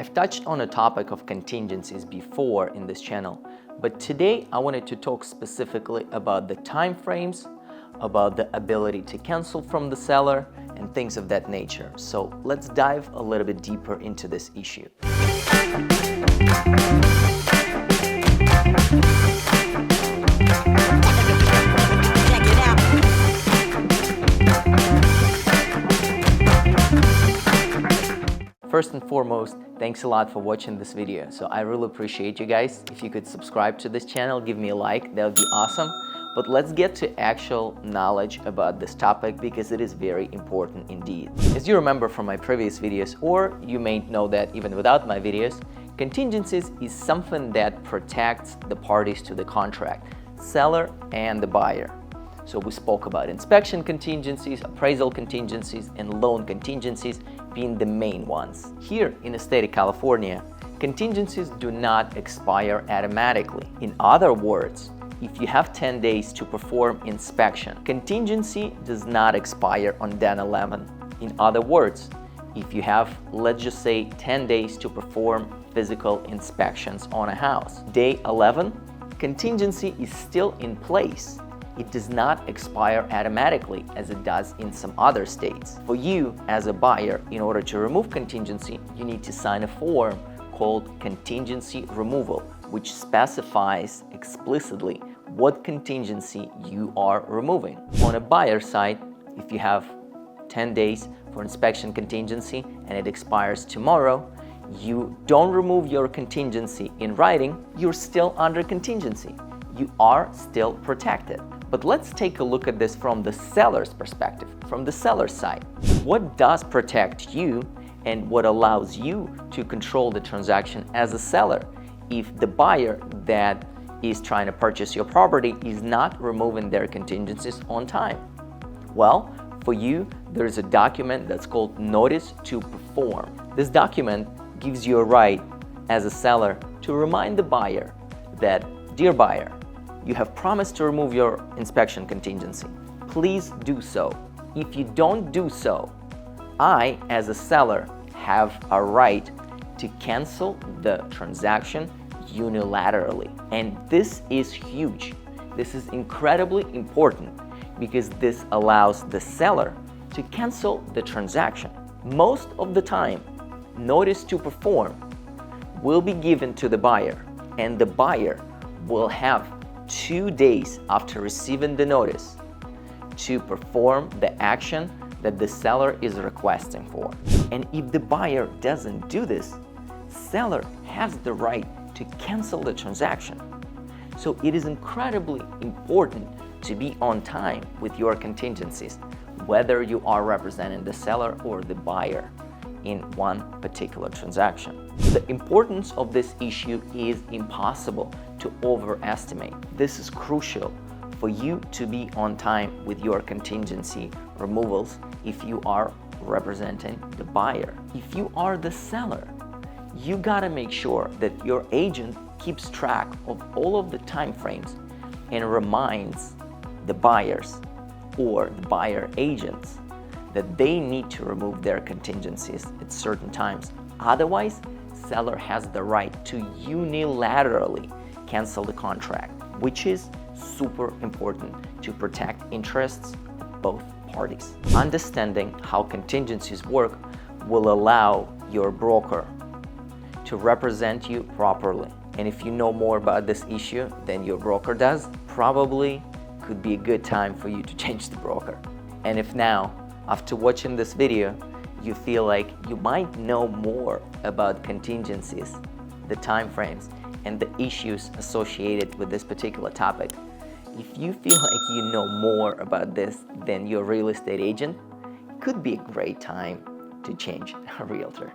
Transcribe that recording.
I've touched on a topic of contingencies before in this channel, but today I wanted to talk specifically about the time frames, about the ability to cancel from the seller, and things of that nature. So let's dive a little bit deeper into this issue. First and foremost, thanks a lot for watching this video. So I really appreciate you guys. If you could subscribe to this channel, give me a like, that would be awesome. But let's get to actual knowledge about this topic because it is very important indeed. As you remember from my previous videos, or you may know that even without my videos, contingencies is something that protects the parties to the contract, seller and the buyer. So we spoke about inspection contingencies, appraisal contingencies, and loan contingencies being the main ones. Here in the state of California, contingencies do not expire automatically. In other words, if you have 10 days to perform inspection, contingency does not expire on day 11. In other words, if you have, let's just say, 10 days to perform physical inspections on a house, day 11, contingency is still in place. It does not expire automatically as it does in some other states. For you as a buyer, in order to remove contingency, you need to sign a form called contingency removal, which specifies explicitly what contingency you are removing. On a buyer side, if you have 10 days for inspection contingency and it expires tomorrow, you don't remove your contingency in writing, you're still under contingency. You are still protected. But let's take a look at this from the seller's perspective, from the seller's side. What does protect you and what allows you to control the transaction as a seller if the buyer that is trying to purchase your property is not removing their contingencies on time? Well, for you, there's a document that's called Notice to Perform. This document gives you a right as a seller to remind the buyer that, dear buyer, you have promised to remove your inspection contingency. Please do so. If you don't do so, I, as a seller, have a right to cancel the transaction unilaterally. And this is huge. This is incredibly important because this allows the seller to cancel the transaction. Most of the time, notice to perform will be given to the buyer, and the buyer will have 2 days after receiving the notice to perform the action that the seller is requesting for. And if the buyer doesn't do this, seller has the right to cancel the transaction. So it is incredibly important to be on time with your contingencies, whether you are representing the seller or the buyer in one particular transaction. The importance of this issue is impossible to overestimate. This is crucial for you to be on time with your contingency removals if you are representing the buyer. If you are the seller, you gotta make sure that your agent keeps track of all of the time frames and reminds the buyers or the buyer agents that they need to remove their contingencies at certain times. Otherwise, seller has the right to unilaterally cancel the contract, which is super important to protect interests of both parties. Understanding how contingencies work will allow your broker to represent you properly. And if you know more about this issue than your broker does, probably could be a good time for you to change the broker. And if now, after watching this video, you feel like you might know more about contingencies, the time frames, and the issues associated with this particular topic, if you feel like you know more about this than your real estate agent, it could be a great time to change a realtor.